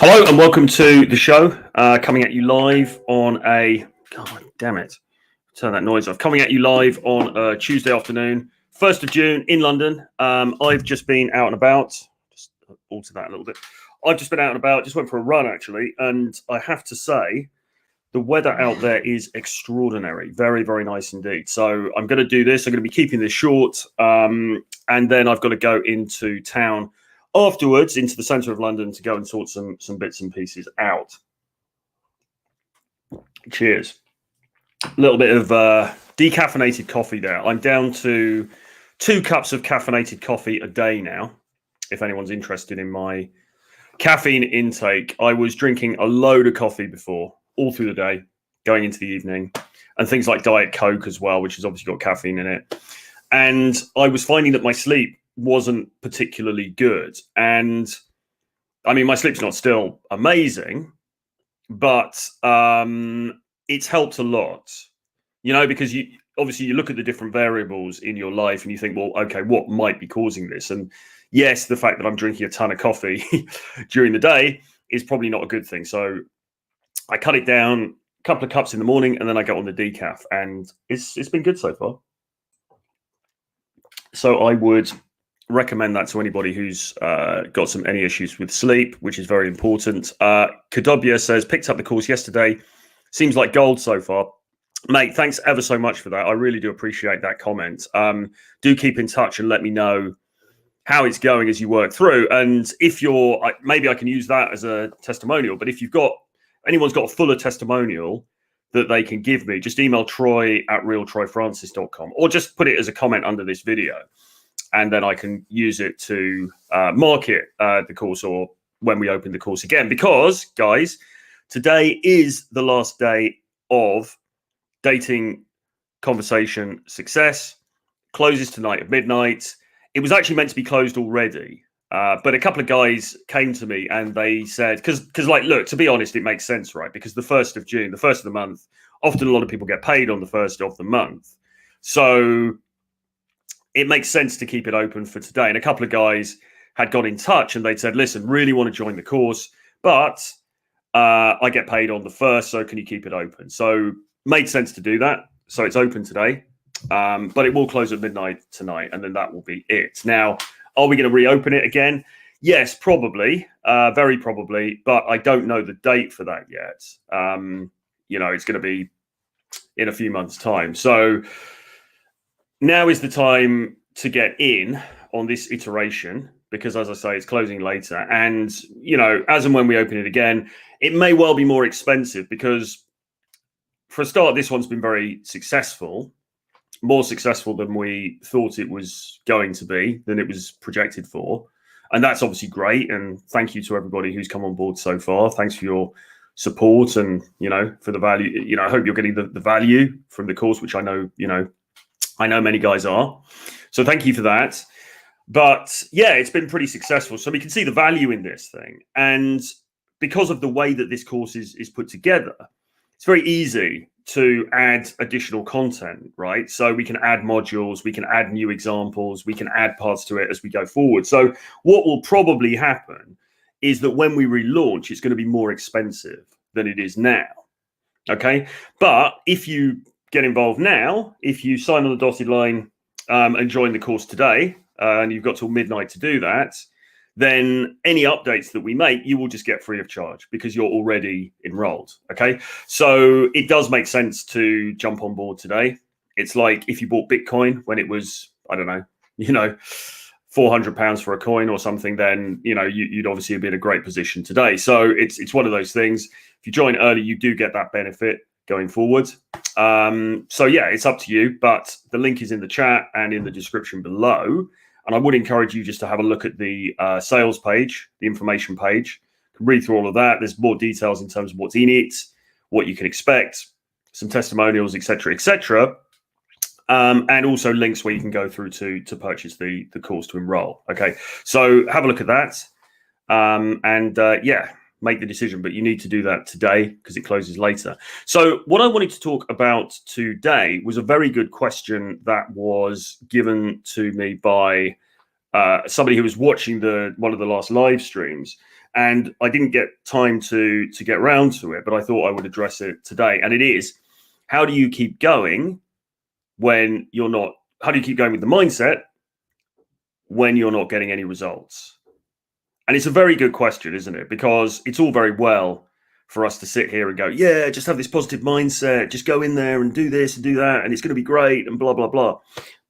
Hello and welcome to the show. Coming at you live on a God damn it, turn that noise off. Coming at you live on a Tuesday afternoon, 1st of June in London. I've just been out and about. Just alter that a little bit. I've just been out and about. Just went for a run actually, and I have to say, the weather out there is extraordinary. Very, very nice indeed. So I'm going to do this. I'm going to be keeping this short, and then I've got to go into town afterwards into the centre of London to go and sort some bits and pieces out. Cheers. A little bit of decaffeinated coffee there. I'm down to 2 cups of caffeinated coffee a day now. If anyone's interested in my caffeine intake, I was drinking a load of coffee before, all through the day, going into the evening, and things like Diet Coke as well, which has obviously got caffeine in it. And I was finding that my sleep wasn't particularly good. And I mean, my sleep's not still amazing, but it's helped a lot, because you obviously you look at the different variables in your life and you think, well, okay, what might be causing this? And yes, the fact that I'm drinking a ton of coffee during the day is probably not a good thing. So I cut it down, a couple of cups in the morning, and then I go on the decaf, and it's been good so far. So I would recommend that to anybody who's got any issues with sleep, which is very important. Kadobia says, picked up the course yesterday. Seems like gold so far. Mate, thanks ever so much for that. I really do appreciate that comment. Do keep in touch and let me know how it's going as you work through. And if maybe I can use that as a testimonial, but if anyone's got a fuller testimonial that they can give me, just email troy@realtroyfrancis.com or just put it as a comment under this video. And then I can use it to market the course or when we open the course again. Because, guys, today is the last day of Dating Conversation Success. Closes tonight at midnight. It was actually meant to be closed already. But a couple of guys came to me and they said, because look, to be honest, it makes sense, right? Because the 1st of June, the 1st of the month, often a lot of people get paid on the 1st of the month. So it makes sense to keep it open for today. And a couple of guys had got in touch and they'd said, listen, really want to join the course, but I get paid on the 1st, so can you keep it open? So made sense to do that. So it's open today, but it will close at midnight tonight, and then that will be it. Now, are we going to reopen it again? Yes, probably, very probably, but I don't know the date for that yet. It's going to be in a few months' time. So now is the time to get in on this iteration because, as I say, it's closing later. And, as and when we open it again, it may well be more expensive because, for a start, this one's been very successful, more successful than we thought it was going to be, than it was projected for. And that's obviously great. And thank you to everybody who's come on board so far. Thanks for your support and, for the value. I hope you're getting the value from the course, which I know many guys are. So thank you for that. But yeah, it's been pretty successful. So we can see the value in this thing. And because of the way that this course is put together, it's very easy to add additional content, right? So we can add modules, we can add new examples, we can add parts to it as we go forward. So what will probably happen is that when we relaunch, it's going to be more expensive than it is now. Okay. But if you get involved now, if you sign on the dotted line and join the course today, and you've got till midnight to do that, then any updates that we make, you will just get free of charge because you're already enrolled. Okay. So it does make sense to jump on board today. It's like if you bought Bitcoin when it was, I don't know, £400 for a coin or something, then, you'd obviously be in a great position today. So it's one of those things. If you join early, you do get that benefit going forward. So yeah, it's up to you, but the link is in the chat and in the description below. And I would encourage you just to have a look at the sales page, the information page, read through all of that. There's more details in terms of what's in it, what you can expect, some testimonials, etc., etc. And also links where you can go through to purchase the course to enroll. Okay, so have a look at that. Make the decision, but you need to do that today because it closes later. So what I wanted to talk about today was a very good question that was given to me by somebody who was watching one of the last live streams, and I didn't get time to get around to it, but I thought I would address it today. And it is, how do you keep going when you're not? How do you keep going with the mindset when you're not getting any results? And it's a very good question, isn't it? Because it's all very well for us to sit here and go, yeah, just have this positive mindset, just go in there and do this and do that, and it's going to be great and blah, blah, blah.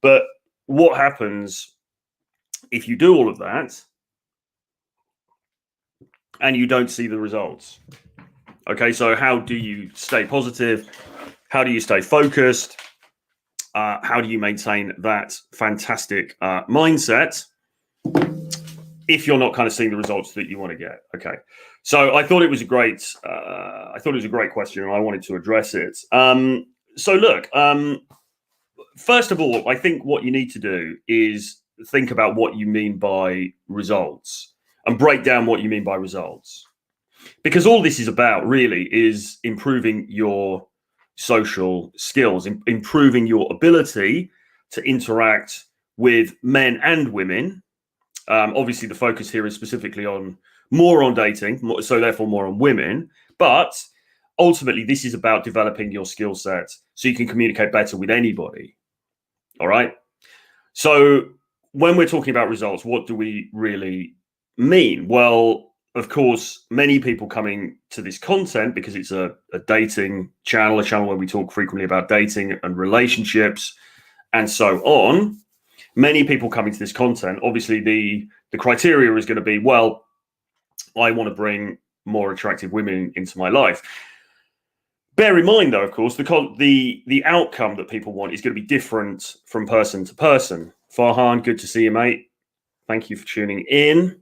But what happens if you do all of that and you don't see the results? Okay, so how do you stay positive? How do you stay focused? How do you maintain that fantastic mindset if you're not kind of seeing the results that you want to get? Okay, so I thought it was a great, question, and I wanted to address it. So look, first of all, I think what you need to do is think about what you mean by results and break down what you mean by results, because all this is about really is improving your social skills, improving your ability to interact with men and women. Obviously, the focus here is specifically more on dating, so therefore more on women. But ultimately, this is about developing your skill set so you can communicate better with anybody. All right. So when we're talking about results, what do we really mean? Well, of course, many people coming to this content, because it's a dating channel, a channel where we talk frequently about dating and relationships and so on. Many people coming to this content, obviously the criteria is going to be, well, I want to bring more attractive women into my life. Bear in mind, though, of course, the outcome that people want is going to be different from person to person. Farhan, good to see you, mate. Thank you for tuning in.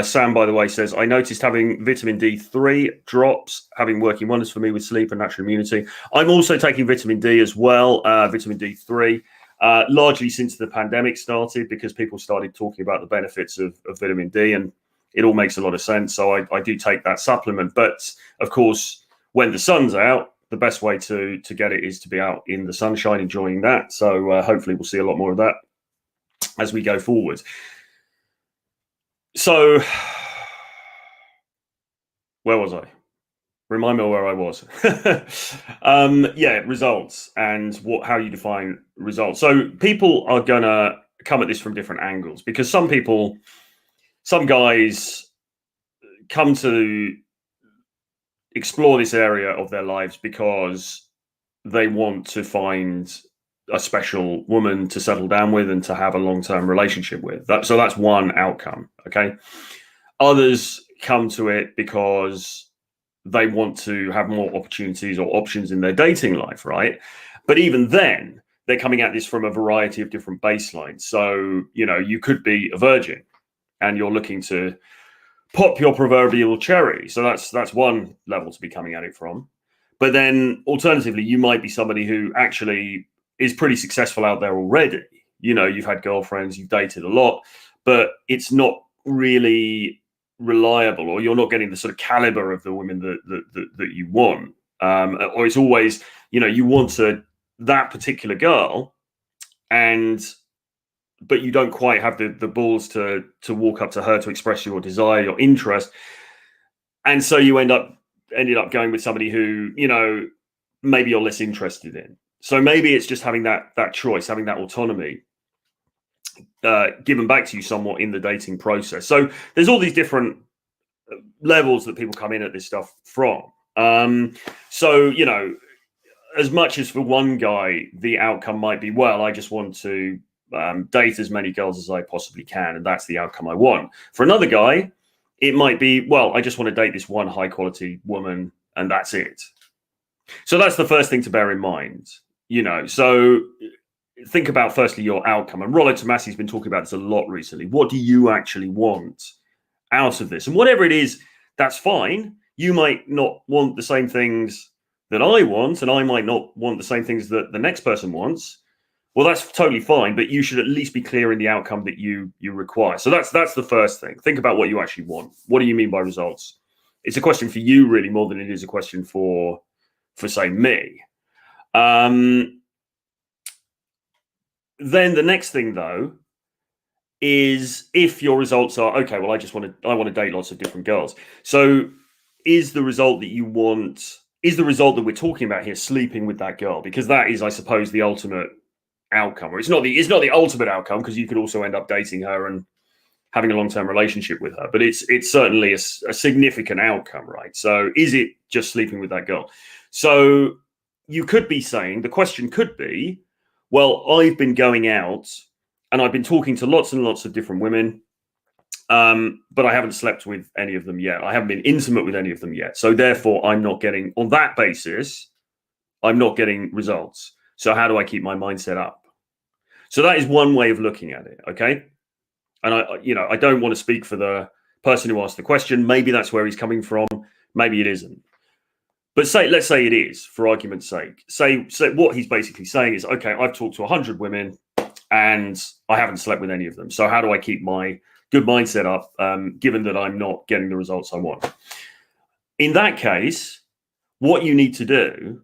Sam, by the way, says, I noticed having vitamin D3 drops, having working wonders for me with sleep and natural immunity. I'm also taking vitamin D as well, vitamin D3, largely since the pandemic started, because people started talking about the benefits of vitamin D, and it all makes a lot of sense. So I do take that supplement. But of course, when the sun's out, the best way to get it is to be out in the sunshine, enjoying that. So hopefully we'll see a lot more of that as we go forward. So where was I? Remind me where I was. Yeah, results and how you define results. So people are going to come at this from different angles, because some guys come to explore this area of their lives because they want to find a special woman to settle down with and to have a long-term relationship with. So that's one outcome, okay? Others come to it because they want to have more opportunities or options in their dating life, right? But even then, they're coming at this from a variety of different baselines. So, you could be a virgin and you're looking to pop your proverbial cherry. So that's one level to be coming at it from. But then alternatively, you might be somebody who actually is pretty successful out there already. You've had girlfriends, you've dated a lot, but it's not really reliable, or you're not getting the sort of caliber of the women that you want. Or it's always, you want that particular girl, but you don't quite have the balls to walk up to her to express your desire, your interest. And so you ended up going with somebody who, maybe you're less interested in. So maybe it's just having that choice, having that autonomy given back to you somewhat in the dating process. So there's all these different levels that people come in at this stuff from. So, as much as for one guy, the outcome might be, well, I just want to date as many girls as I possibly can, and that's the outcome I want. For another guy, it might be, well, I just want to date this one high quality woman, and that's it. So that's the first thing to bear in mind. So think about firstly your outcome. And Rollo Tomasi's been talking about this a lot recently. What do you actually want out of this? And whatever it is, that's fine. You might not want the same things that I want, and I might not want the same things that the next person wants. Well, that's totally fine, but you should at least be clear in the outcome that you require. So that's the first thing. Think about what you actually want. What do you mean by results? It's a question for you really more than it is a question for say me. Then the next thing though is if your results are, okay, well, I want to date lots of different girls. So is the result that you want, is the result that we're talking about here sleeping with that girl? Because that is, I suppose, the ultimate outcome. Or it's not the ultimate outcome, because you could also end up dating her and having a long-term relationship with her, but it's certainly a significant outcome, right? So is it just sleeping with that girl? So you could be saying, the question could be, well, I've been going out and I've been talking to lots and lots of different women, but I haven't slept with any of them yet. I haven't been intimate with any of them yet. So therefore, I'm not getting, on that basis, I'm not getting results. So how do I keep my mindset up? So that is one way of looking at it, okay? And I don't want to speak for the person who asked the question. Maybe that's where he's coming from. Maybe it isn't. But let's say it is, for argument's sake. Say what he's basically saying is, okay, I've talked to 100 women and I haven't slept with any of them. So how do I keep my good mindset up, given that I'm not getting the results I want? In that case, what you need to do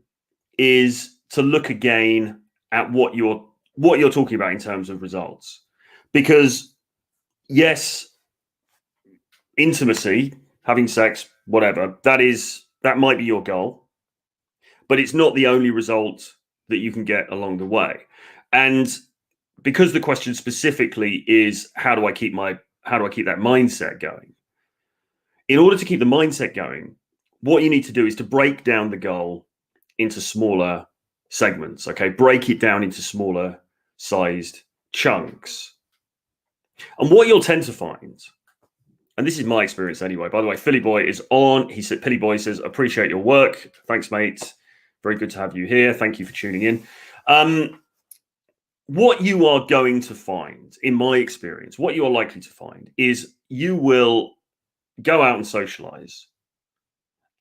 is to look again at what you're talking about in terms of results. Because yes, intimacy, having sex, whatever, that might be your goal, but it's not the only result that you can get along the way. And because the question specifically is, how do I keep that mindset going? In order to keep the mindset going, what you need to do is to break down the goal into smaller segments, okay? Break it down into smaller sized chunks. And what you'll tend to find, and this is my experience anyway, by the way, Philly Boy is on. He said, Philly Boy says, appreciate your work. Thanks, mate. Very good to have you here. Thank you for tuning in. What you are going to find, in my experience, what you are likely to find is you will go out and socialize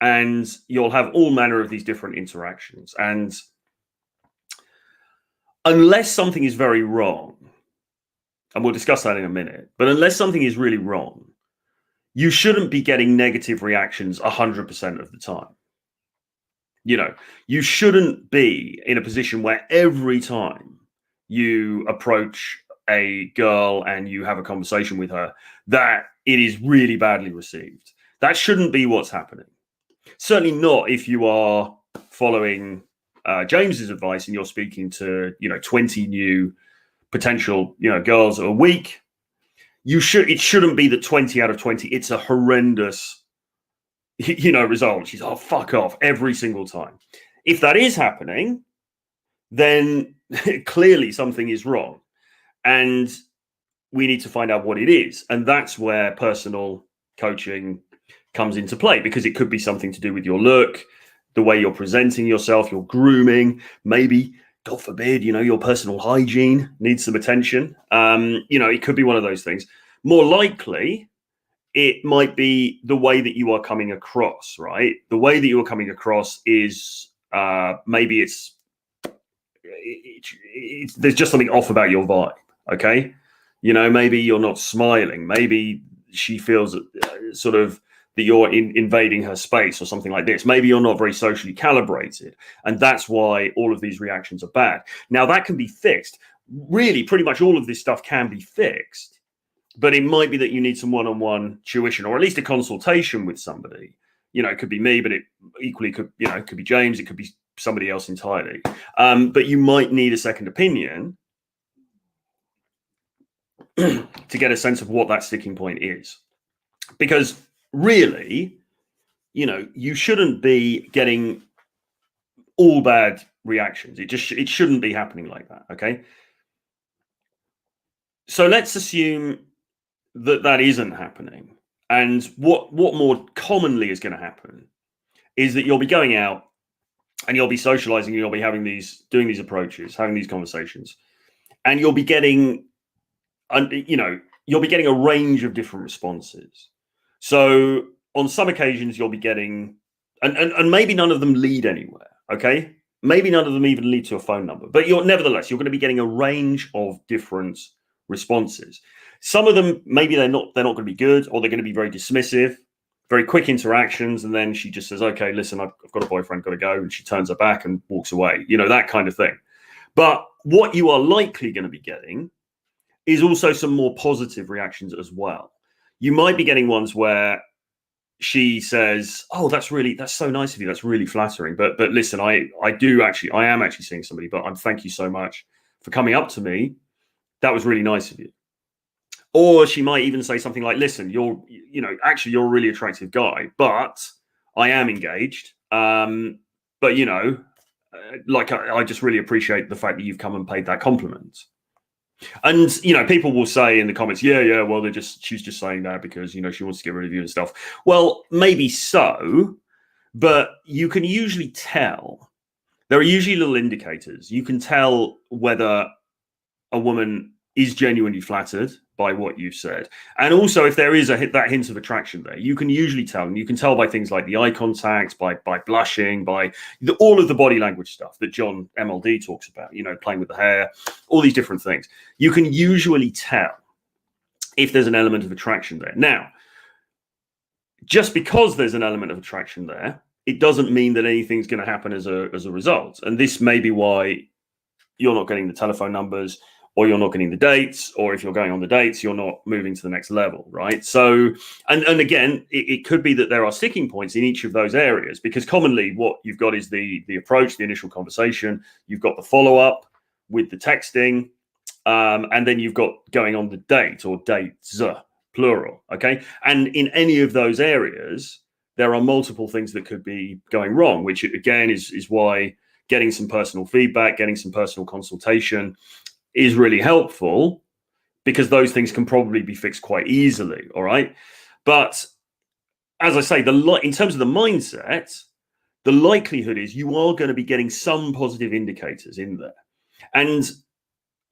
and you'll have all manner of these different interactions. And unless something is very wrong, and we'll discuss that in a minute, but unless something is really wrong, you shouldn't be getting negative reactions 100% of the time. You shouldn't be in a position where every time you approach a girl and you have a conversation with her, that it is really badly received. That shouldn't be what's happening. Certainly not if you are following James's advice and you're speaking to 20 new potential girls a week. It shouldn't be that 20 out of 20 it's a horrendous result. She's fuck off every single time. If that is happening, then clearly something is wrong and we need to find out what it is. And that's where personal coaching comes into play, because it could be something to do with your look, the way you're presenting yourself, your grooming, maybe, God forbid, your personal hygiene needs some attention. It could be one of those things. More likely, it might be the way that you are coming across, right? The way that you are coming across is maybe there's just something off about your vibe, okay? Maybe you're not smiling. Maybe she feels sort of that you're invading her space or something like this. Maybe you're not very socially calibrated, and that's why all of these reactions are bad. Now, that can be fixed. Really, pretty much all of this stuff can be fixed, but it might be that you need some one-on-one tuition, or at least a consultation with somebody. It could be me, but it equally could be James. It could be somebody else entirely. But you might need a second opinion to get a sense of what that sticking point is, because really, you shouldn't be getting all bad reactions. It shouldn't be happening like that. Okay. So let's assume that isn't happening. And what more commonly is going to happen is that you'll be going out and you'll be socializing, and you'll be doing these approaches, having these conversations, and you'll be getting a range of different responses. So on some occasions you'll be getting, and maybe none of them lead anywhere. Okay. Maybe none of them even lead to a phone number, but nevertheless, you're going to be getting a range of different responses. Some of them, maybe they're not going to be good, or they're going to be very dismissive, very quick interactions. And then she just says, okay, listen, I've got a boyfriend, got to go. And she turns her back and walks away, that kind of thing. But what you are likely going to be getting is also some more positive reactions as well. You might be getting ones where she says, "Oh, that's so nice of you. That's really flattering. But listen, I am actually seeing somebody. But thank you so much for coming up to me. That was really nice of you." Or she might even say something like, "Listen, you're a really attractive guy, but I am engaged. But I just really appreciate the fact that you've come and paid that compliment." And people will say in the comments, yeah, well, she's just saying that because she wants to get rid of you and stuff. Well, maybe so, but you can usually tell. There are usually little indicators. You can tell whether a woman is genuinely flattered by what you've said, and also if there is that hint of attraction there, you can usually tell, and you can tell by things like the eye contact, by blushing, by all of the body language stuff that John MLD talks about, playing with the hair, all these different things. You can usually tell if there's an element of attraction there. Now, just because there's an element of attraction there, it doesn't mean that anything's going to happen as a result. And this may be why you're not getting the telephone numbers, or you're not getting the dates, or if you're going on the dates, you're not moving to the next level, right? So, and again, it could be that there are sticking points in each of those areas, because commonly what you've got is the approach, the initial conversation, you've got the follow-up with the texting, and then you've got going on the date, or dates, plural, okay? And in any of those areas, there are multiple things that could be going wrong, which again is why getting some personal feedback, getting some personal consultation is really helpful, because those things can probably be fixed quite easily. All right. But as I say, in terms of the mindset, the likelihood is you are going to be getting some positive indicators in there. And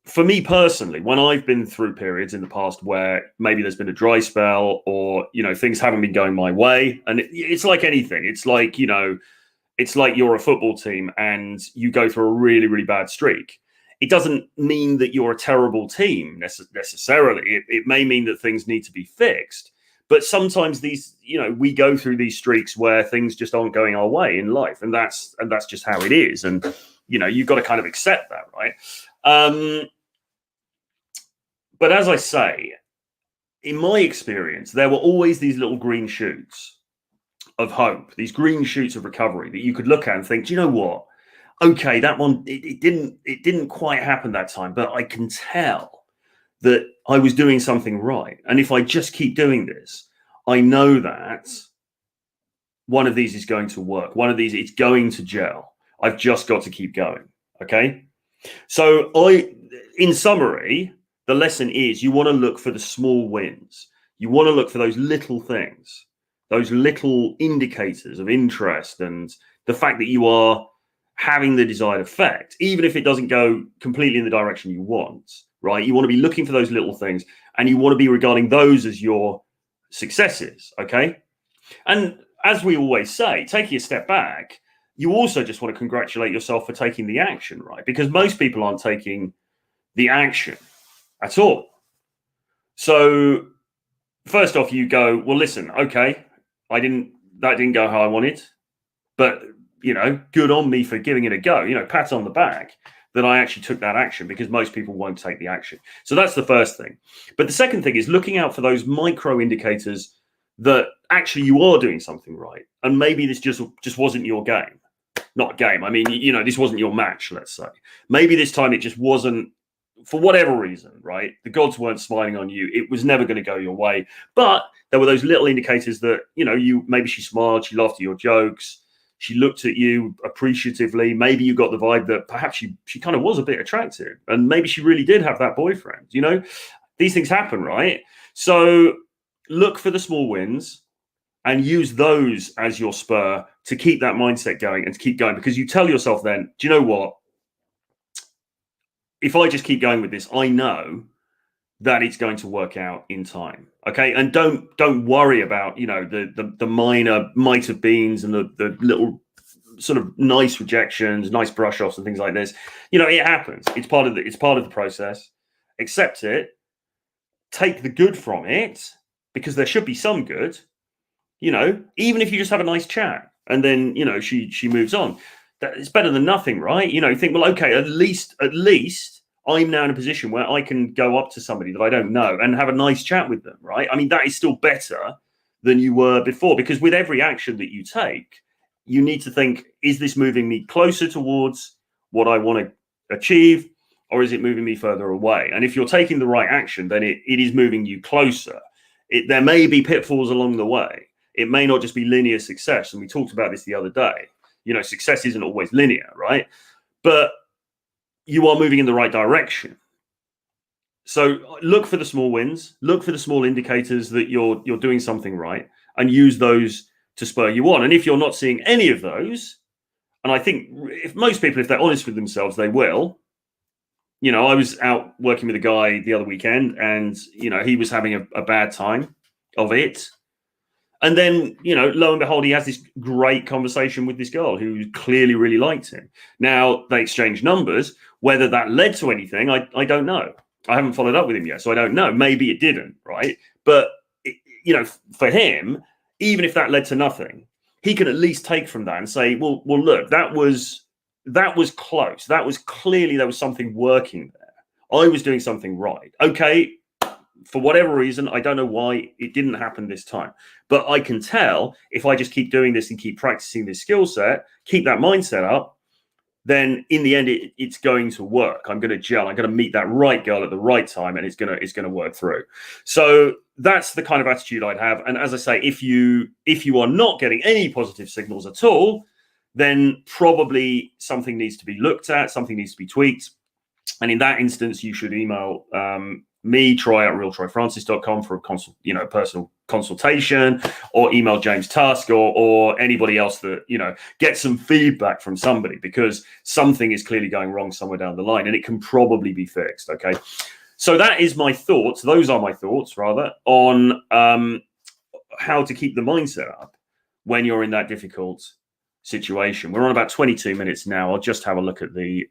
for me personally, when I've been through periods in the past where maybe there's been a dry spell, or, things haven't been going my way, and it's like anything. It's like, it's like you're a football team and you go through a really, really bad streak. It doesn't mean that you're a terrible team necessarily. It may mean that things need to be fixed. But sometimes we go through these streaks where things just aren't going our way in life, and that's just how it is. And you've got to kind of accept that, right? But as I say, in my experience, there were always these little green shoots of hope, these green shoots of recovery that you could look at and think, do you know what? Okay, that one, it didn't quite happen that time, but I can tell that I was doing something right. And if I just keep doing this, I know that one of these is going to work. One of these, it's going to gel. I've just got to keep going. Okay. So in summary, the lesson is you want to look for the small wins. You want to look for those little things, those little indicators of interest, and the fact that you are having the desired effect, even if it doesn't go completely in the direction you want, right? You want to be looking for those little things, and you want to be regarding those as your successes, okay? And as we always say, taking a step back, you also just want to congratulate yourself for taking the action, right? Because most people aren't taking the action at all. So first off, you go, well, listen, okay, that didn't go how I wanted, but good on me for giving it a go, pat on the back that I actually took that action, because most people won't take the action. So that's the first thing. But the second thing is looking out for those micro indicators that actually you are doing something right. And maybe this just wasn't your game. Not game. I mean, this wasn't your match, let's say. Maybe this time it just wasn't, for whatever reason, right? The gods weren't smiling on you. It was never going to go your way. But there were those little indicators that, maybe she smiled, she laughed at your jokes, she looked at you appreciatively. Maybe you got the vibe that perhaps she kind of was a bit attractive, and maybe she really did have that boyfriend. These things happen, right? So look for the small wins and use those as your spur to keep that mindset going and to keep going, because you tell yourself then, do you know what? If I just keep going with this, I know that it's going to work out in time. Okay. And don't worry about, the minor might have beens and the little sort of nice rejections, nice brush offs and things like this. It happens. It's part of the process. Accept it. Take the good from it, because there should be some good, even if you just have a nice chat and then, she moves on. It's better than nothing, right? You think, well, okay, at least I'm now in a position where I can go up to somebody that I don't know and have a nice chat with them, right? I mean, that is still better than you were before, because with every action that you take, you need to think, is this moving me closer towards what I want to achieve, or is it moving me further away? And if you're taking the right action, then it is moving you closer. There may be pitfalls along the way. It may not just be linear success. And we talked about this the other day. You know, success isn't always linear, right? But you are moving in the right direction. So look for the small wins, look for the small indicators that you're doing something right, and use those to spur you on. And if you're not seeing any of those, and I think if most people, if they're honest with themselves, they will. You know, I was out working with a guy the other weekend, and, you know, he was having a bad time of it. And then, you know, lo and behold, he has this great conversation with this girl who clearly really liked him. Now, they exchanged numbers. Whether that led to anything, I don't know. I haven't followed up with him yet, so I don't know. Maybe it didn't, right? But, you know, for him, even if that led to nothing, he can at least take from that and say, well, look, that was close. That was clearly, there was something working there. I was doing something right. Okay, for whatever reason, I don't know why it didn't happen this time, but I can tell if I just keep doing this and keep practicing this skill set, keep that mindset up, then in the end, it's going to work. I'm going to gel. I'm going to meet that right girl at the right time, and it's going to work through. So that's the kind of attitude I'd have. And as I say, if you are not getting any positive signals at all, then probably something needs to be looked at, something needs to be tweaked. And in that instance, you should email me, troy@realtroyfrancis.com for a personal consultation, or email James Tusk or anybody else that, you know, get some feedback from somebody, because something is clearly going wrong somewhere down the line, and it can probably be fixed. Okay. So that is my thoughts. Those are my thoughts, rather, on how to keep the mindset up when you're in that difficult situation. We're on about 22 minutes now. I'll just have a look at the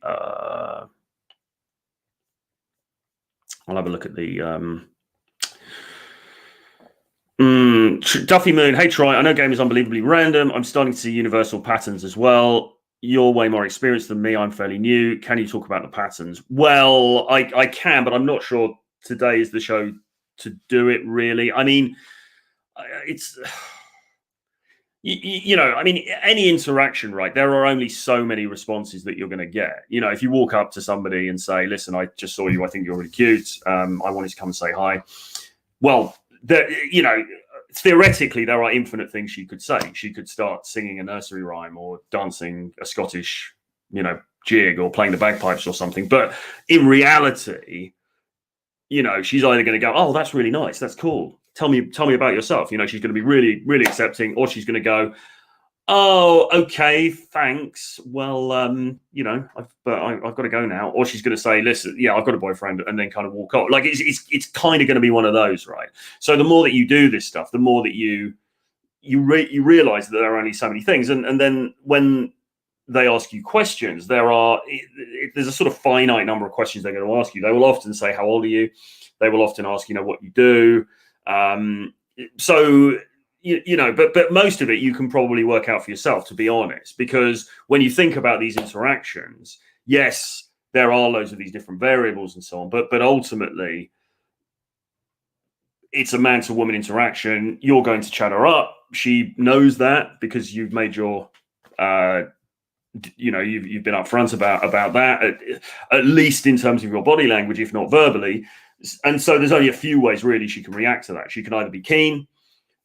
Duffy Moon. Hey Troy, I know game is unbelievably random. I'm starting to see universal patterns as well. You're way more experienced than me. I'm fairly new. Can you talk about the patterns? Well, I can, but I'm not sure today is the show to do it, really. I mean, it's... You know, I mean, any interaction, right? There are only so many responses that you're going to get. You know, if you walk up to somebody and say, listen, I just saw you. I think you're really cute. I wanted to come and say hi. Well, you know, theoretically, there are infinite things she could say. She could start singing a nursery rhyme or dancing a Scottish, you know, jig, or playing the bagpipes or something. But in reality, you know, she's either going to go, oh, that's really nice. That's cool. Tell me about yourself. You know, she's going to be really, really accepting, or she's going to go, oh, okay, thanks. Well, you know, I've got to go now. Or she's going to say, listen, yeah, I've got a boyfriend, and then kind of walk off. Like it's kind of going to be one of those, right? So the more that you do this stuff, the more that you realize that there are only so many things, and then when they ask you questions, there's a sort of finite number of questions they're going to ask you. They will often say, how old are you? They will often ask, you know, what you do. So, you know, but most of it you can probably work out for yourself, to be honest, because when you think about these interactions, yes, there are loads of these different variables and so on, but ultimately it's a man to woman interaction. You're going to chat her up. She knows that because you've made your, you know, you've been upfront about that, at least in terms of your body language, if not verbally. And so there's only a few ways really she can react to that. She can either be keen,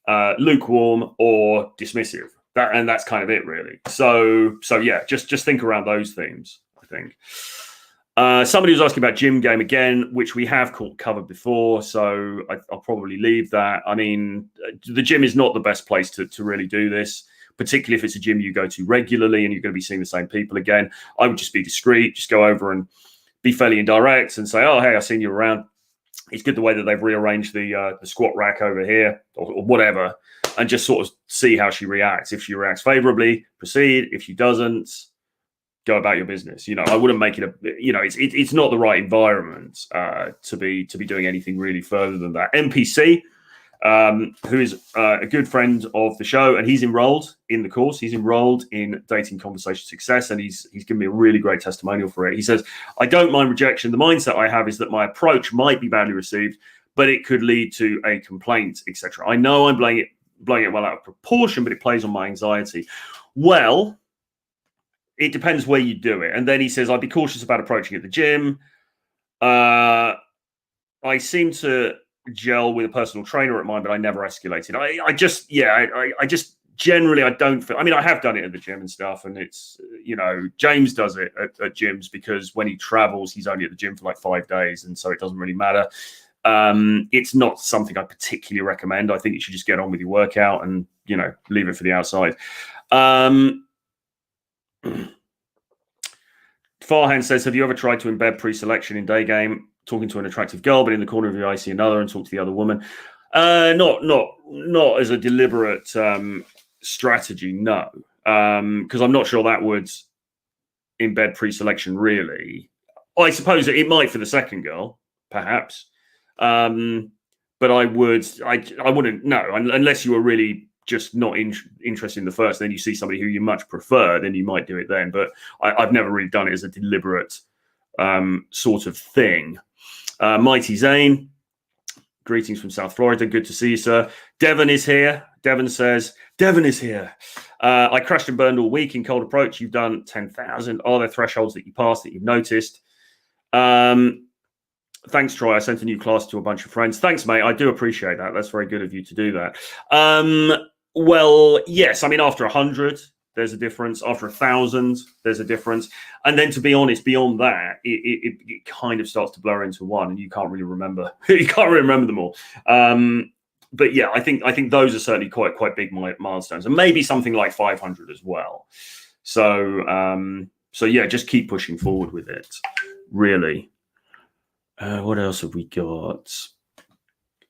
lukewarm, or dismissive. That's kind of it, really. So yeah, just think around those themes, I think. Somebody was asking about gym game again, which we have covered before, so I'll probably leave that. I mean, the gym is not the best place to really do this, particularly if it's a gym you go to regularly and you're going to be seeing the same people again. I would just be discreet, just go over and be fairly indirect and say, oh, hey, I've seen you around. It's good the way that they've rearranged the squat rack over here, or whatever, and just sort of see how she reacts. If she reacts favorably, proceed. If she doesn't, go about your business. You know, I wouldn't make it it's not the right environment to be doing anything really further than that. NPC, who is a good friend of the show, and he's enrolled in the course. He's enrolled in Dating Conversation Success, and he's given me a really great testimonial for it. He says, I don't mind rejection. The mindset I have is that my approach might be badly received, but it could lead to a complaint, etc. I know I'm blowing it well out of proportion, but it plays on my anxiety. Well, it depends where you do it. And then he says, I'd be cautious about approaching at the gym. I seem to gel with a personal trainer at mine, but I never escalated. I just generally, I don't feel, I mean, I have done it at the gym and stuff. And it's, James does it at gyms because when he travels, he's only at the gym for like 5 days. And so it doesn't really matter. It's not something I particularly recommend. I think you should just get on with your workout and, leave it for the outside. Farhan says, have you ever tried to embed pre-selection in day game, talking to an attractive girl, but in the corner of your eye see another and talk to the other woman? Not as a deliberate strategy, no. Because I'm not sure that would embed pre-selection really. I suppose it might for the second girl, perhaps. But I wouldn't, no, unless you were really just not interested in the first, then you see somebody who you much prefer, then you might do it then. But I've never really done it as a deliberate sort of thing. Mighty Zane, greetings from South Florida. Good to see you, sir. Devon is here. Devon says, Devon is here. I crashed and burned all week in cold approach. You've done 10,000. Are there thresholds that you passed that you've noticed? Thanks, Troy. I sent a new class to a bunch of friends. Thanks, mate. I do appreciate that. That's very good of you to do that. Well, yes. I mean, after 100, there's a difference. After 1,000, there's a difference. And then, to be honest, beyond that, it kind of starts to blur into one, and you can't really remember. You can't really remember them all. But yeah, I think those are certainly quite big milestones, and maybe something like 500 as well. So yeah, just keep pushing forward with it. Really. What else have we got?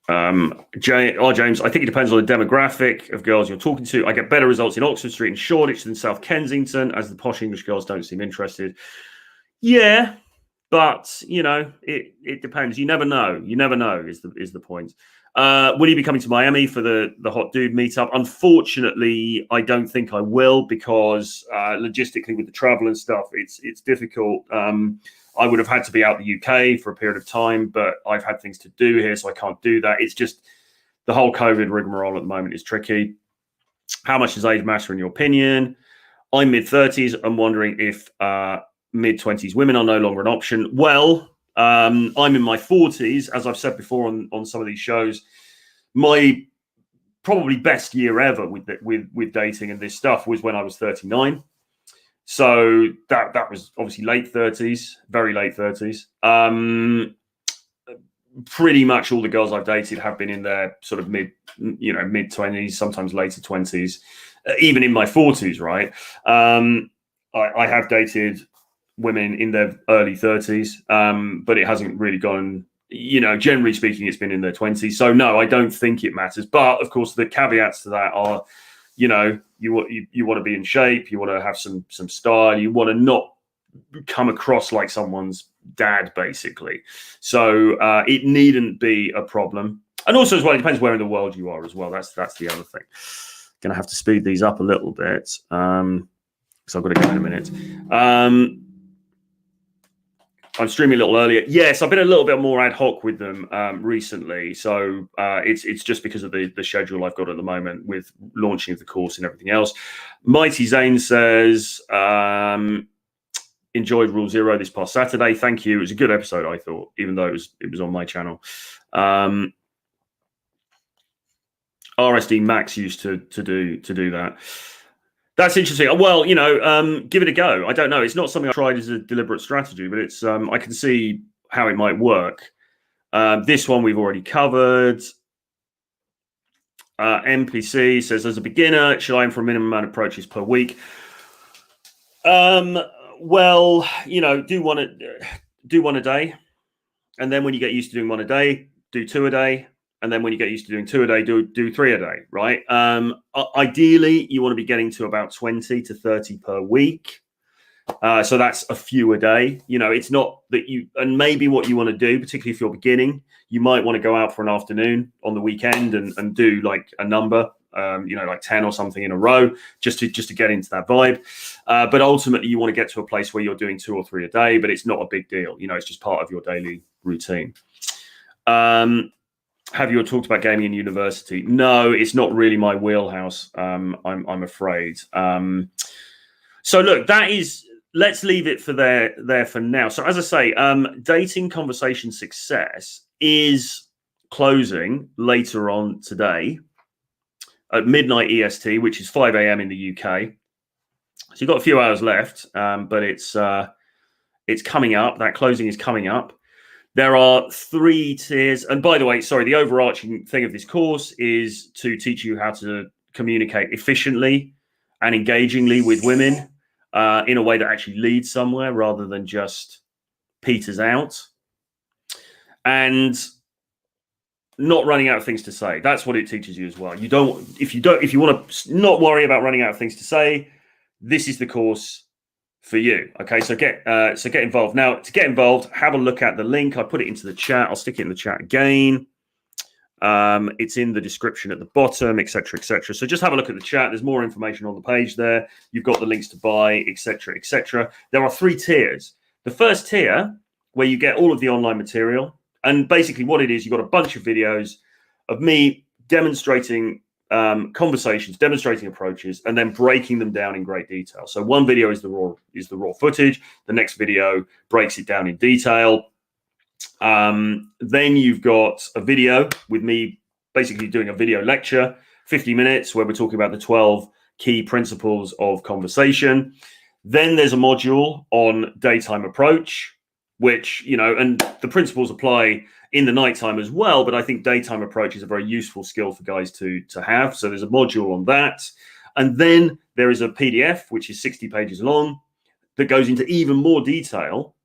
James, I think it depends on the demographic of girls you're talking to. I get better results in Oxford Street and Shoreditch than South Kensington, as the posh English girls don't seem interested. Yeah, but it depends. You never know. You never know is the point. Will you be coming to Miami for the Hot Dude meetup? Unfortunately, I don't think I will because logistically with the travel and stuff, it's difficult. I would have had to be out the UK for a period of time, but I've had things to do here, so I can't do that. It's just the whole COVID rigmarole at the moment is tricky. How much does age matter in your opinion? I'm mid-30s. I'm wondering if mid-20s women are no longer an option. Well, I'm in my 40s. As I've said before on some of these shows, my probably best year ever with dating and this stuff was when I was 39. So that was obviously late 30s, very late 30s. Pretty much all the girls I've dated have been in their sort of mid 20s, sometimes later 20s, even in my 40s, right? I have dated women in their early 30s, but it hasn't really gone, generally speaking, it's been in their 20s. So no, I don't think it matters. But of course, the caveats to that are, you want to be in shape, you want to have some style, you want to not come across like someone's dad, basically. So it needn't be a problem. And also as well, it depends where in the world you are as well. That's the other thing. Gonna have to speed these up a little bit because I've got to go in a minute. I'm streaming a little earlier. Yes, I've been a little bit more ad hoc with them recently. So it's just because of the schedule I've got at the moment with launching of the course and everything else. Mighty Zane says, enjoyed Rule Zero this past Saturday. Thank you. It was a good episode, I thought, even though it was on my channel. RSD Max used to do that. That's interesting. Well, give it a go. I don't know. It's not something I tried as a deliberate strategy, but it's I can see how it might work. This one we've already covered. MPC says, as a beginner, should I aim for a minimum amount of approaches per week? Well, do one a day, and then when you get used to doing one a day, do 2 a day. And then when you get used to doing 2 a day, do 3 a day, right? Ideally, you want to be getting to about 20 to 30 per week. So that's a few a day. You know, it's not that you, and maybe what you want to do, particularly if you're beginning, you might want to go out for an afternoon on the weekend and do like a number, you know, like 10 or something in a row, just to get into that vibe. But ultimately, you want to get to a place where you're doing 2 or 3 a day, but it's not a big deal. You know, it's just part of your daily routine. Have you talked about gaming in university? No, it's not really my wheelhouse. I'm afraid. So look, that is. Let's leave it for there for now. So as I say, dating conversation success is closing later on today at midnight EST, which is 5 a.m. in the UK. So you've got a few hours left, but it's coming up. That closing is coming up. There are 3 tiers. And by the way, sorry, the overarching thing of this course is to teach you how to communicate efficiently and engagingly with women in a way that actually leads somewhere rather than just peters out. And not running out of things to say. That's what it teaches you as well. If you want to not worry about running out of things to say, this is the course for you. Okay, so get involved. Now, to get involved, have a look at the link. I put it into the chat. I'll stick it in the chat again. It's in the description at the bottom, etc., etc. So just have a look at the chat. There's more information on the page there. You've got the links to buy, etc., etc. There are 3 tiers. The first tier, where you get all of the online material, and basically what it is, you've got a bunch of videos of me demonstrating conversations, demonstrating approaches, and then breaking them down in great detail. So one video is the raw footage. The next video breaks it down in detail. Then you've got a video with me basically doing a video lecture, 50 minutes, where we're talking about the 12 key principles of conversation. Then there's a module on daytime approach, which, you know, and the principles apply in the nighttime as well, but I think daytime approach is a very useful skill for guys to have. So there's a module on that. And then there is a PDF, which is 60 pages long, that goes into even more detail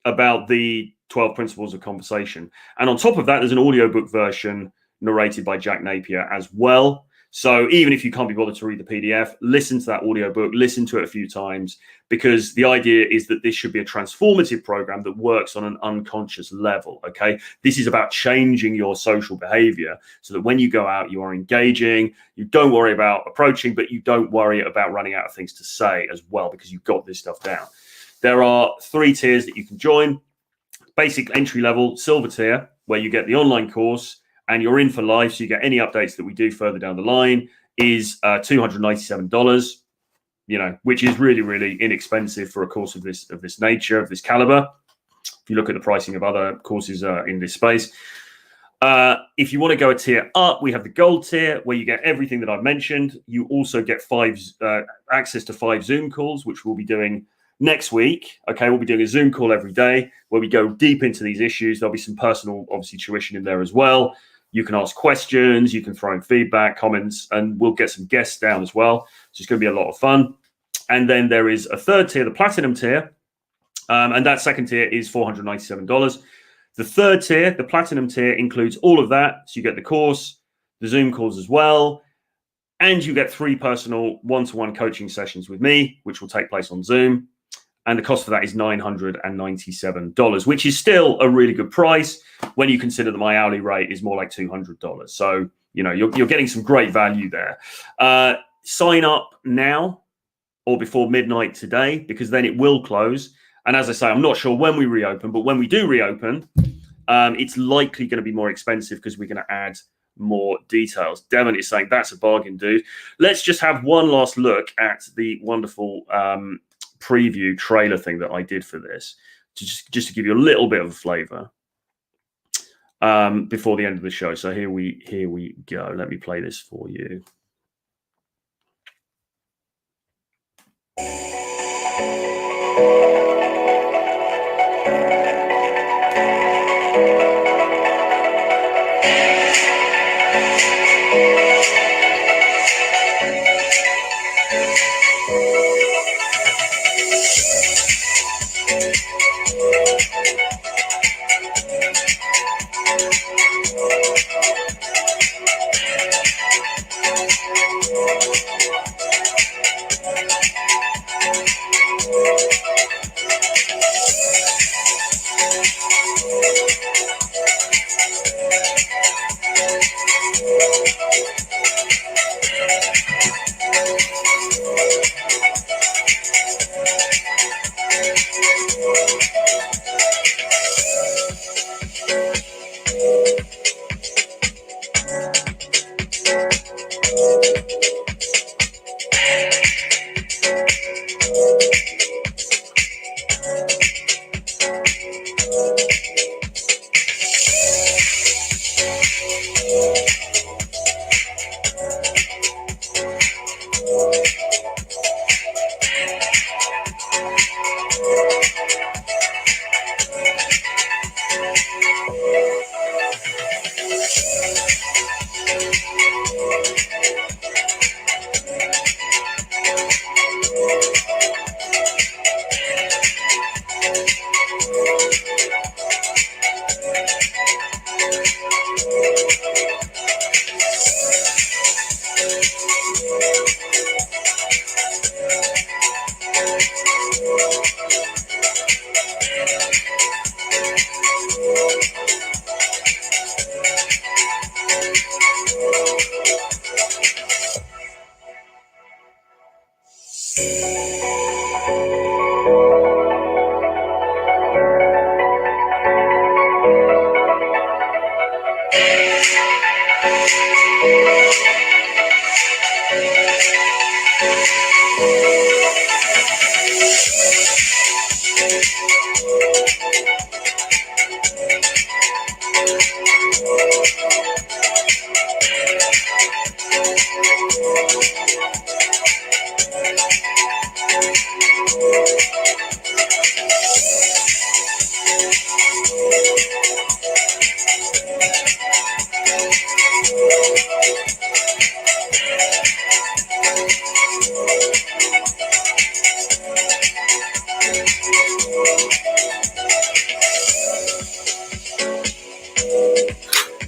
about the 12 principles of conversation. And on top of that, there's an audiobook version narrated by Jack Napier as well. So even if you can't be bothered to read the PDF, listen to that audiobook, listen to it a few times, because the idea is that this should be a transformative program that works on an unconscious level. Okay, this is about changing your social behavior so that when you go out, you are engaging, you don't worry about approaching, but you don't worry about running out of things to say as well, because you've got this stuff down. There are 3 tiers that you can join. Basic entry level, silver tier, where you get the online course and you're in for life. So you get any updates that we do further down the line, is $297, you know, which is really, really inexpensive for a course of this nature, of this caliber. If you look at the pricing of other courses in this space. If you want to go a tier up, we have the gold tier, where you get everything that I've mentioned. You also get access to 5 Zoom calls, which we'll be doing next week. Okay, we'll be doing a Zoom call every day where we go deep into these issues. There'll be some personal, obviously, tuition in there as well. You can ask questions, you can throw in feedback, comments, and we'll get some guests down as well. So it's going to be a lot of fun. And then there is a 3rd tier, the platinum tier, and that 2nd tier is $497. The 3rd tier, the platinum tier, includes all of that. So you get the course, the Zoom calls as well, and you get 3 personal one-to-one coaching sessions with me, which will take place on Zoom. And the cost for that is $997, which is still a really good price when you consider that my hourly rate is more like $200. So, you know, you're getting some great value there. Sign up now or before midnight today, because then it will close. And as I say, I'm not sure when we reopen, but when we do reopen, it's likely going to be more expensive because we're going to add more details. Devon is saying that's a bargain, dude. Let's just have one last look at the wonderful preview trailer thing that I did for this, just to give you a little bit of a flavor before the end of the show. So here we go. Let me play this for you.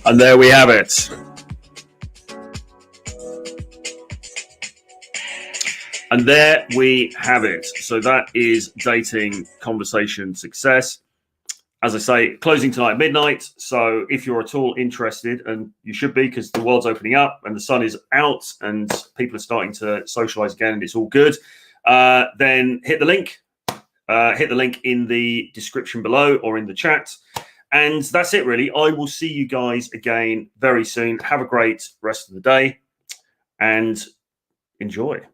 And there we have it. And there we have it. So that is dating conversation success. As I say, closing tonight at midnight. So if you're at all interested, and you should be, because the world's opening up and the sun is out and people are starting to socialize again and it's all good, then hit the link. Hit the link in the description below or in the chat. And that's it, really. I will see you guys again very soon. Have a great rest of the day and enjoy.